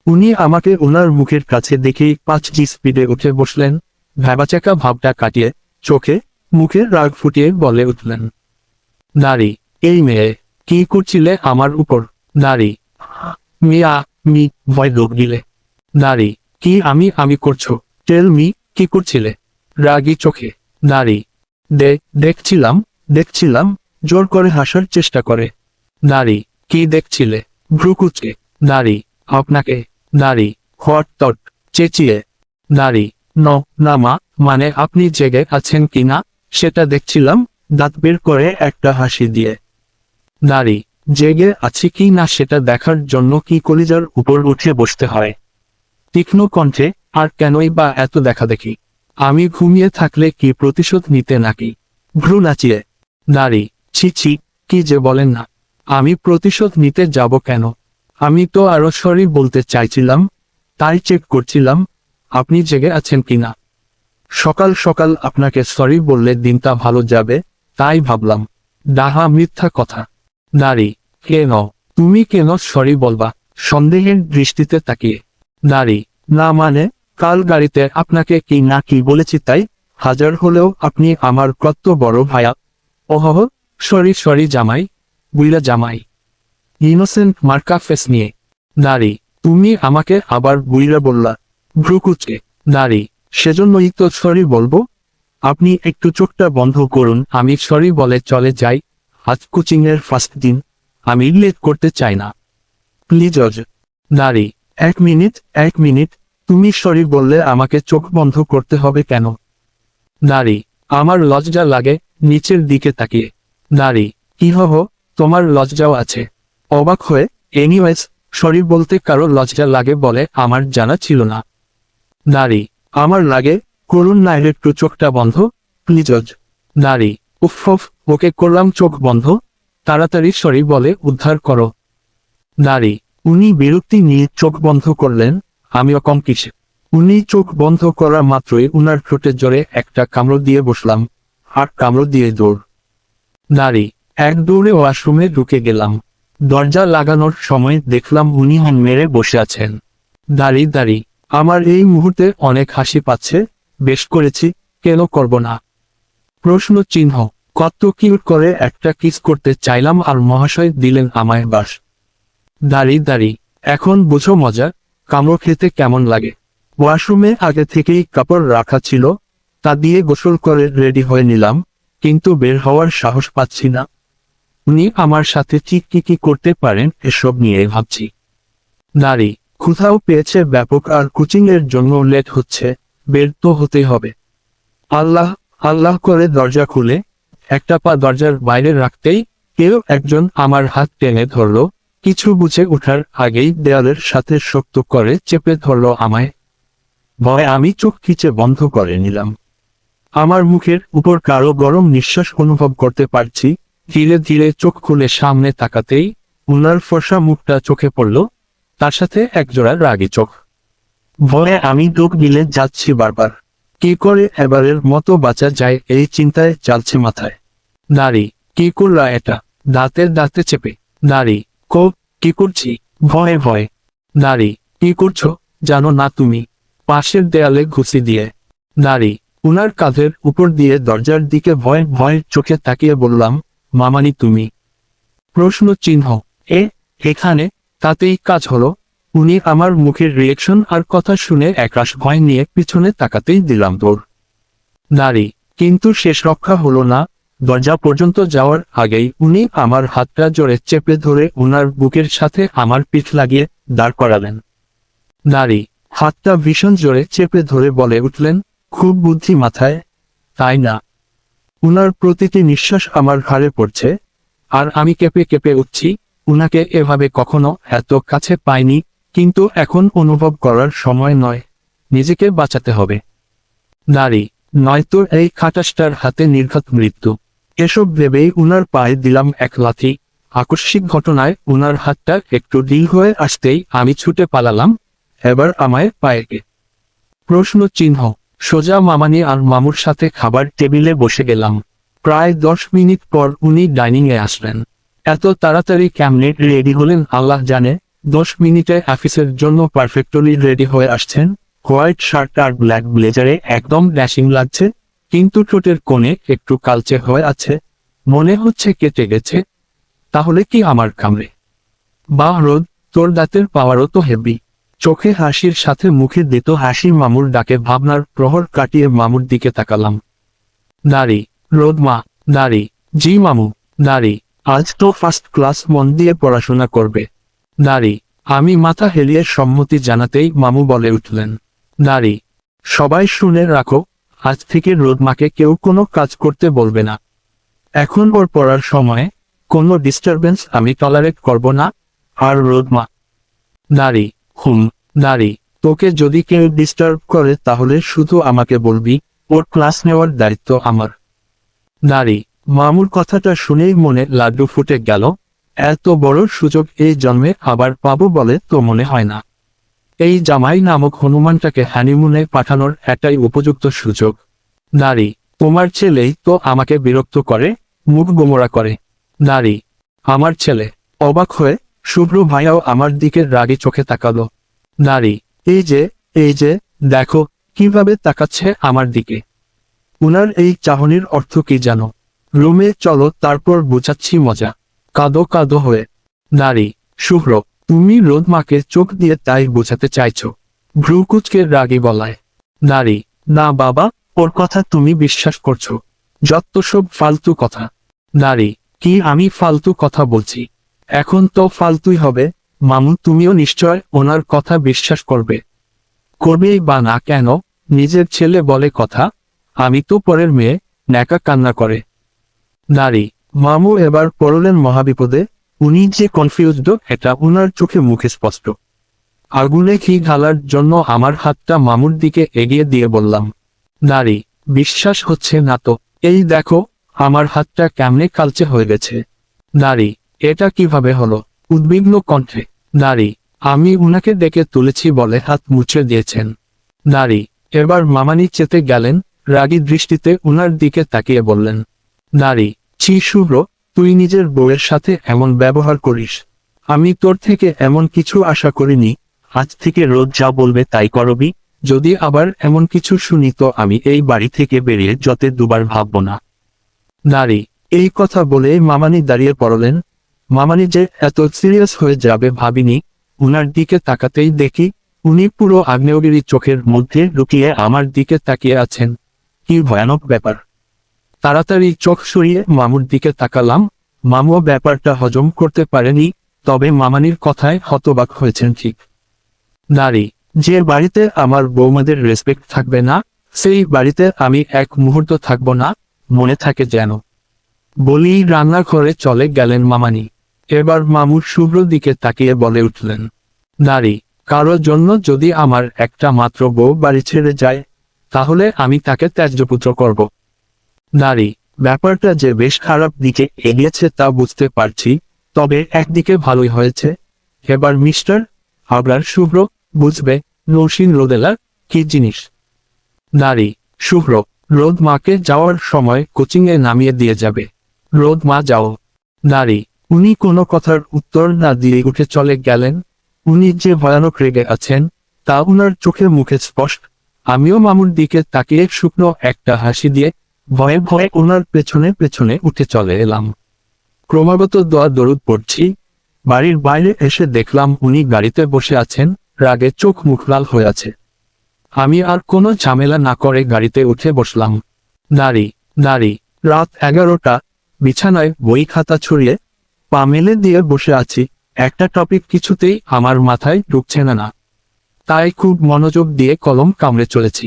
উনি আমাকে ওনার মুখের কাছে দেখেই 5G স্পিডে উঠে বসলেন, ভ্যাবাচাকা ভাবটা কাটিয়ে চোখে মুখে রাগ ফুটিয়ে বলে উঠলেন, নারী, এই মেয়ে, কি করছিলে আমার উপর? নারী, মিয়া, ভয় লোক দিলে। নারী, কি আমি করছো? টেল মি, কি করছিলে? রাগী চোখে। নারী, দেখছিলাম, জোর করে হাসার চেষ্টা করে। নারী, কি দেখছিলে? ভ্রুকুচকে। নারী, আপনাকে। নারী, হট তট চেঁচিয়ে। নারী, না মা, মানে আপনি জেগে আছেন কিনা সেটা দেখছিলাম, দাঁত বের করে একটা হাসি দিয়ে। নারী, জেগে আছি কি না সেটা দেখার জন্য কি কলিজার উপর উঠে বসতে হয়? তীক্ষ্ণ কণ্ঠে, আর কেনই বা এত দেখাদেখি? আমি ঘুমিয়ে থাকলে কি প্রতিশোধ নিতে নাকি? ভ্রু নাচিয়ে। নারী, ছি, কি যে বলেন না, আমি প্রতিশোধ নিতে যাব কেন? আমি তো আরো সরি বলতে চাইছিলাম, তাই চেক করছিলাম আপনি জেগে আছেন কিনা। সকাল সকাল আপনাকে সরি বললে দিনটা ভালো যাবে, তাই ভাবলাম। ডাহা মিথ্যা কথা। নারী, কেন? তুমি কেন সরি বলবা? সন্দেহের দৃষ্টিতে তাকিয়ে। নারী, না মানে, কাল গাড়িতে আপনাকে কি না কি বলেছি তাই? হাজার হলেও আপনি আমার কত বড় ভায়া। ওহ, সরি জামাই, বুইলা জামাই। ইনোসেন্ট মার্কা ফেস নিয়ে। নারী, তুমি আমাকে আবার বুইরা বললা। ভ্রুকুচকে। নারী, সেজন্যই তো সরি বলবো। আপনি একটু চোখটা বন্ধ করুন, আমি সরি বলে চলে যাই। আজ কোচিংয়ের ফার্স্ট দিন, আমি লেট করতে চাই না, প্লিজ। নারী, এক মিনিট, তুমি সরি বললে আমাকে চোখ বন্ধ করতে হবে কেন? নারী, আমার লজ্জা লাগে, নিচের দিকে তাকিয়ে। নারী, কি তোমার লজ্জাও আছে? অবাক হয়ে, এনিওয়েজ, সরি বলতে কারো লজ্জা লাগে বলে আমার জানা ছিল না। নারী, আমার লাগে, করুন না একটু চোখটা বন্ধ, প্লিজ। নারী, উফ, ওকে করলাম চোখ বন্ধ, তাড়াতাড়ি সরি বলে উদ্ধার করো। নারী, উনি বিরক্তি নিয়ে চোখ বন্ধ করলেন, আমিও কম কিসে। উনি চোখ বন্ধ করা মাত্রই উনার ঠোঁটে জোরে একটা কামড় দিয়ে বসলাম, আর কামড় দিয়ে দৌড়। নারী, এক দৌড়ে ওয়াশরুমে ঢুকে গেলাম। দরজা লাগানোর সময় দেখলাম উনি হন মেরে বসে আছেন। দাঁড়ি, আমার এই মুহূর্তে অনেক হাসি পাচ্ছে, বেশ করেছি, কেন করব না? প্রশ্ন চিহ্ন। কত কিউট করে একটা কিস করতে চাইলাম আর মহাশয় দিলেন আমায় বাস। দাঁড়ি, এখন বুঝো মজা, কামড় খেতে কেমন লাগে। ওয়াশরুমে আগে থেকেই কাপড় রাখা ছিল, তা দিয়ে গোসল করে রেডি হয়ে নিলাম, কিন্তু বের হওয়ার সাহস পাচ্ছি না। উনি আমার সাথে কি করতে পারেন এসব নিয়ে ভাবছি। নারী, কোথাও পেয়েছে ব্যাপক আর কোচিংয়ের জন্য লেট হচ্ছে, বের তো হতেই হবে। আল্লাহ করে দরজা খুলে একটা পা দরজার বাইরে রাখতেই কেউ একজন আমার হাত টেনে ধরল, কিছু বুঝে ওঠার আগেই দেয়ালের সাথে শক্ত করে চেপে ধরল আমায়। ভয়ে আমি চোখ খিচে বন্ধ করে নিলাম। আমার মুখের উপর কারো গরম নিঃশ্বাস অনুভব করতে পারছি। ধীরে ধীরে চোখ খুলে সামনে তাকাতেই উনার ফর্সা মুখটা চোখে পড়ল, তার সাথে একজোড়া রাগী চোখ। ভয়ে আমি ডুব গিলে যাচ্ছি বারবার। কি করে এবারের মতো বাঁচা যায় এই চিন্তায় চালছে মাথায়। নারী, কি করলা এটা? দাঁতে চেপে। নারী, কি করছি? ভয়ে। নারী, কি করছো জানো না তুমি? পাশের দেয়ালে ঘুষি দিয়ে। নারী, উনার কাঁধের উপর দিয়ে দরজার দিকে ভয় চোখে তাকিয়ে বললাম, মামানি তুমি? প্রশ্ন চিহ্ন। এখানে, তাতেই কাজ হলো। উনি আমার মুখের রিয়েকশন আর কথা শুনে একরাশ ভয় নিয়ে পিছনে তাকাতেই দিলাম দৌড়। নারী, কিন্তু শেষ রক্ষা হলো না। দরজা পর্যন্ত যাওয়ার আগেই উনি আমার হাতটা জোরে চেপে ধরে উনার বুকের সাথে আমার পিঠ লাগিয়ে দাঁড় করালেন। নারী, হাতটা ভীষণ জোরে চেপে ধরে বলে উঠলেন, খুব বুদ্ধি মাথায়, তাই না? উনার প্রতিটি নিঃশ্বাস আমার ঘাড়ে পড়ছে, আর আমি কেঁপে উঠছি। উনাকে এভাবে কখনো এত কাছে পাইনি, কিন্তু এখন অনুভব করার সময় নয়, নিজেকে বাঁচাতে হবে। নারী, নয়তো এই খাটাসটার হাতে নির্ঘাত মৃত্যু। এসব ভেবেই উনার পায়ে দিলাম এক লাথি। আকস্মিক ঘটনায় উনার হাতটা একটু ঢিল হয়ে আসতেই আমি ছুটে পালালাম, এবার আমায় পায়েকে। প্রশ্ন চিহ্ন। সোজা মামানি আর মামুর সাথে খাবার টেবিলে বসে গেলাম। প্রায় 10 মিনিট পর উনি ডাইনিংয়ে আসলেন। এত তাড়াতাড়ি কেমনে রেডি হলেন আল্লাহ জানে, 10 মিনিটে অফিসের জন্য পারফেক্টলি রেডি হয়ে আসছেন। হোয়াইট শার্ট আর ব্ল্যাক ব্লেজারে একদম ড্যাশিং লাগছে, কিন্তু ঠোঁটের কোণে একটু কালচে হয়ে আছে, মনে হচ্ছে কেটে গেছে। তাহলে কি আমার কামড়ে? বা রোদ, তোর দাঁতের পাওয়ারও তো হেভি। চোখে হাসির সাথে মুখে দিত হাসি। মামুর ডাকে ভাবনার প্রহর কাটিয়ে মামুর দিকে তাকালাম। নারী, রোদ মা। নারী, জি মামু। নারী, আজ তো ফার্স্ট ক্লাস মন দিয়ে পড়াশোনা করবে। নারী, আমি মাথা হেলিয়ে সম্মতি জানাতেই মামু বলে উঠলেন, নারী, সবাই শুনে রাখো, আজ থেকে রোদ মাকে কেউ কোনো কাজ করতে বলবে না। এখন ওর পড়ার সময় কোনো ডিস্টারবেন্স আমি টলারেট করব না। আর রোদ মা। নারী, নারী, তোকে যদি কেউ ডিস্টার্ব করে তাহলে শুধু আমাকে বলবি, ওর ক্লাস নেওয়ার দায়িত্ব আমার। নারী, মামুর কথাটা শুনেই মনে লাড্ডু ফুটে গেল। এত বড় সুযোগ এই জন্মে আবার পাবো বলে তো মনে হয় না। এই জামাই নামক হনুমানটাকে হানিমুনে পাঠানোর একটাই উপযুক্ত সুযোগ। নারী, তোমার ছেলেই তো আমাকে বিরক্ত করে, মুখ গোমরা করে। নারী, আমার ছেলে? অবাক হয়ে শুভ্র ভাইয়াও আমার দিকে রাগী চোখে তাকালো। নারী, এই যে দেখো কিভাবে তাকাচ্ছে আমার দিকে। উনার এই চাহনির অর্থ কি জানো? রুমে চলো, তারপর বুঝাচ্ছি মজা। কাঁদো কাঁদো হয়ে। নারী, শুভ্র, তুমি রোদ মাকে চোখ দিয়ে তাই বোঝাতে চাইছো? ভ্রুকুচকে রাগী বলায়। নারী, না বাবা, ওর কথা তুমি বিশ্বাস করছো? যত সব ফালতু কথা। নারী, কি আমি ফালতু কথা বলছি? এখন তো ফালতুই হবে। মামু, তুমিও নিশ্চয় ওনার কথা বিশ্বাস করবে। করবেই বা না কেন? নিজের ছেলে বলে কথা, আমি তো পরের মেয়ে, ন্যাকা কান্না করে। নারী, মামু এবার পড়লেন মহাবিপদে। উনি যে কনফিউজড এটা উনার চোখে মুখে স্পষ্ট। আগুনে ঘি ঢালার জন্য আমার হাতটা মামুর দিকে এগিয়ে দিয়ে বললাম, নারী, বিশ্বাস হচ্ছে না তো? এই দেখো আমার হাতটা কেমনে কালচে হয়ে গেছে। নারী, এটা কিভাবে হলো? উদ্বিগ্ন কণ্ঠে। নারী, আমি উনাকে ডেকে তুলেছি বলে হাত মুছে দিয়েছেন। নারী, এবার মামানি চেতে গেলেন, রাগী দৃষ্টিতে উনার দিকে তাকিয়ে বললেন, নারী, ছি শুভ্র, তুই নিজের বউয়ের সাথে এমন ব্যবহার করিস? আমি তোর থেকে এমন কিছু আশা করিনি। আজ থেকে রোজ যা বলবে তাই করবি। যদি আবার এমন কিছু শুনি তো আমি এই বাড়ি থেকে বেরিয়ে যেতে দুবার ভাবব না। নারী, এই কথা বলে মামানি দাঁড়িয়ে পড়লেন। মামানি যে এত সিরিয়াস হয়ে যাবে ভাবিনি। উনার দিকে তাকাতেই দেখি উনি পুরো আগ্নেয়গিরি চোখের মধ্যে লুকিয়ে আমার দিকে তাকিয়ে আছেন। কি ভয়ানক ব্যাপার! তাড়াতাড়ি চোখ সরিয়ে মামুর দিকে তাকালাম। মামুও ব্যাপারটা হজম করতে পারেনি, তবে মামানির কথায় হতবাক হয়েছেন ঠিক। নারী, যে বাড়িতে আমার বৌমাদের রেসপেক্ট থাকবে না, সেই বাড়িতে আমি এক মুহূর্ত থাকব না, মনে থাকে যেন। বলেই রান্নাঘরে চলে গেলেন মামানি। এবার মামুর শুভ্র দিকে তাকিয়ে বলে উঠলেন, নারী, কারোর জন্য যদি আমার একটা মাত্র বউ বাড়ি ছেড়ে যায়, তাহলে আমি তাকে ত্যায্যপুত্র করব। নারী, ব্যাপারটা যে বেশ খারাপ দিকে এগিয়েছে তা বুঝতে পারছি, তবে একদিকে ভালোই হয়েছে। এবার মিস্টার আবরার শুভ্র বুঝবে নৌসিন রোদেলা কি জিনিস। নারী, শুভ্র, রোদ মাকে যাওয়ার সময় কোচিংয়ে নামিয়ে দিয়ে যাবে। রোদ মা যাও। নারী, উনি কোনো কথার উত্তর না দিয়ে উঠে চলে গেলেন। উনি যে ভয়ানক রেগে আছেন তা উনার চোখে মুখে স্পষ্ট। আমিও মামুর দিকে তাকিয়ে শুকনো একটা হাসি দিয়ে ভয়ে ভয়ে ওনার পেছনে পেছনে উঠে চলে এলাম। ক্রমাগত দোয়া দরুদ পড়ছি। বাড়ির বাইরে এসে দেখলাম উনি গাড়িতে বসে আছেন, রাগে চোখ মুখ লাল হয়ে আছে। আমি আর কোনো ঝামেলা না করে গাড়িতে উঠে বসলাম। নারী, রাত 11টা, বিছানায় বই খাতা ছড়িয়ে পা মেলে দিয়ে বসে আছি। একটা টপিক কিছুতেই আমার মাথায় ঢুকছে না। তাই খুব মনোযোগ দিয়ে কলম কামড়ে চলেছি।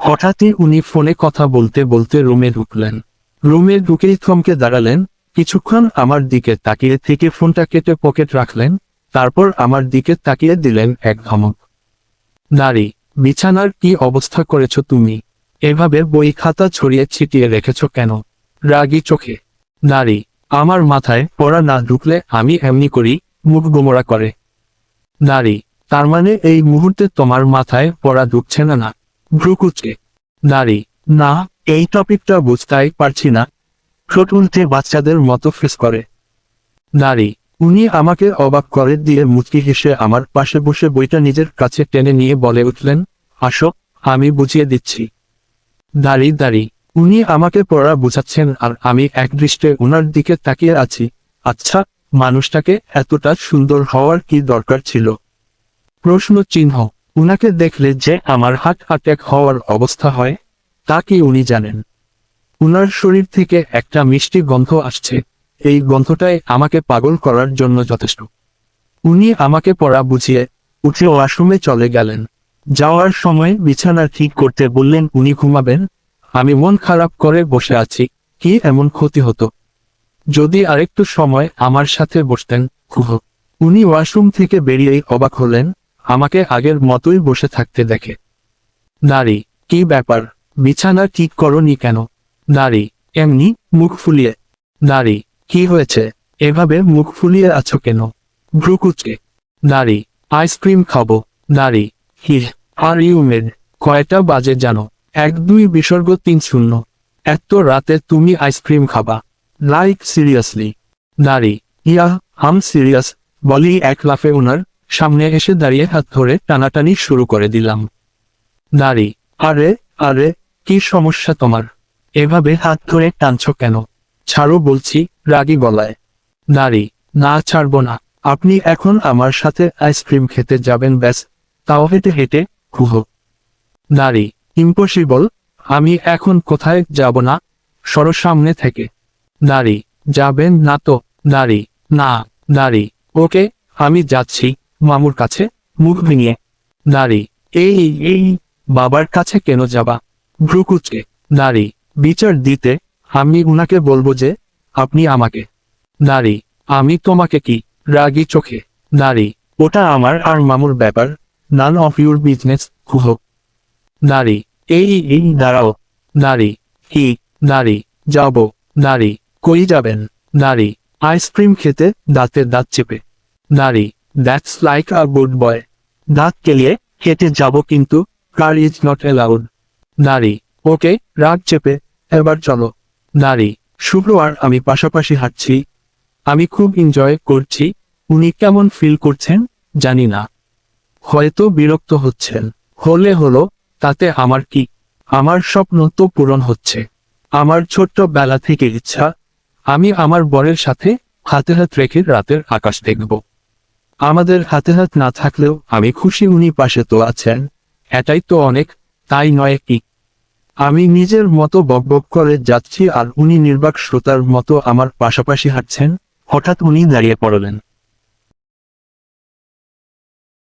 হঠাৎই উনি ফোনে কথা বলতে বলতে রুমে ঢুকলেন। রুমে ঢুকেই থমকে দাঁড়ালেন, কিছুক্ষণ আমার দিকে তাকিয়ে থেকে ফোনটা কেটে পকেট রাখলেন, তারপর আমার দিকে তাকিয়ে দিলেন এক ধমক। নারী, বিছানার কি অবস্থা করেছ তুমি? এভাবে বই খাতা ছড়িয়ে ছিটিয়ে রেখেছ কেন? রাগী চোখে। নারী, আমার মাথায় পড়া না ঢুকলে আমি এমনি করি, মুখ গোমরা করে। নারী, তার মানে এই মুহূর্তে তোমার মাথায় পড়া ঢুকছে না? ভ্রুকুচকে। নারী, না, এই টপিকটা বুঝতেই পারছি না। ঠোঁট উল্টে বাচ্চাদের মতো ফেস করে। নারী, উনি আমাকে অবাক করে দিয়ে মুচকি হেসে আমার পাশে বসে বইটা নিজের কাছে টেনে নিয়ে বলে উঠলেন, আসো, আমি বুঝিয়ে দিচ্ছি। দাঁড়ি, উনি আমাকে পড়া বুঝাচ্ছেন আর আমি একদৃষ্টে উনার দিকে তাকিয়ে আছি। আচ্ছা, মানুষটাকে এতটা সুন্দর হওয়ার কি দরকার ছিল? প্রশ্ন চিহ্ন। উনাকে দেখলে যে আমার হার্ট অ্যাটাক হওয়ার অবস্থা হয়, তা কি উনি জানেন? উনার শরীর থেকে একটা মিষ্টি গন্ধ আসছে, এই গন্ধটাই আমাকে পাগল করার জন্য যথেষ্ট। উনি আমাকে পড়া বুঝিয়ে উঠে ওয়াশরুমে চলে গেলেন। যাওয়ার সময় বিছানা ঠিক করতে বললেন উনি ঘুমাবেন। আমি মন খারাপ করে বসে আছি, কি এমন ক্ষতি হতো যদি আরেকটু সময় আমার সাথে বসতেন। উনি ওয়াশরুম থেকে বেরিয়েই অবাক হলেন, আমাকে আগের মতোই বসে থাকতে দেখে। নারী, কি ব্যাপার, বিছানা ঠিক করনি কেন? নারী, এমনি, মুখ ফুলিয়ে। নারী, কি হয়েছে, এভাবে মুখ ফুলিয়ে আছো কেন? ভ্রুকুচকে। নারী, আইসক্রিম খাবো। নারী, হিহ, আর ইউ মেড। কয়টা বাজে জানো? 1-2-3-0। এত রাতে তুমি আইসক্রিম খাবা? Like seriously? নারী, ইয়াহ, আম সিরিয়াস। বলি এক লাফে উনার সামনে এসে দাঁড়িয়ে হাত ধরে টানাটানি শুরু করে দিলাম। নারী, আরে আরে, কি সমস্যা তোমার? এভাবে হাত ধরে টানছো কেন? ছাড়ো বলছি, রাগী গলায়। নারী, না ছাড়বো না। আপনি এখন আমার সাথে আইসক্রিম খেতে যাবেন, ব্যাস, তাও হেঁটে হেঁটে। নারী, ইম্পসিবল, আমি এখন কোথায় যাব না, সরো সামনে থেকে। নারী, যাবেন না তো? নারী, না। নারী, ওকে, আমি যাচ্ছি মামুর কাছে, মুখ ভেঙে। নারী, এই বাবার কাছে কেন যাবা? ভ্রুকুচকে। নারী, বিচার দিতে। আমি উনাকে বলবো যে আপনি আমাকে। নারী, আমি তোমাকে কি? রাগী চোখে। নারী, ওটা আমার আর মামুর ব্যাপার, নান অফ ইউর বিজনেস। নারী, এই দাঁড়াও। নারী, কি? নারী, যাবো। নারী, কই যাবেন? নারী, আইসক্রিম খেতে, দাঁতে দাঁত চেপে। নারী, that's like a good boy. দাঁত কেলিয়ে হেঁটে যাব, কিন্তু কার ইজ নট অ্যালাউড। নারী, ওকে, রাগ চেপে, এবার চলো। নারী, শুভ্র আর আমি পাশাপাশি হাঁটছি। আমি খুব এনজয় করছি। উনি কেমন ফিল করছেন জানি না, হয়তো বিরক্ত হচ্ছেন। হলে হলো, তাতে আমার কি? আমার স্বপ্ন তো পূরণ হচ্ছে। আমার ছোট্ট বেলা থেকে ইচ্ছা, আমি আমার বরের সাথে হাতে হাত রেখে রাতের আকাশ দেখব। আমাদের হাতে হাত না থাকলেও আমি খুশি উনি পাশে তো আছেন, এটাই তো অনেক, তাই নয় কি? আমি নিজের মতো বকবক করে যাচ্ছি আর উনি নির্বাক শ্রোতার মতো আমার পাশাপাশি হাঁটছেন। হঠাৎ উনি দাঁড়িয়ে পড়লেন।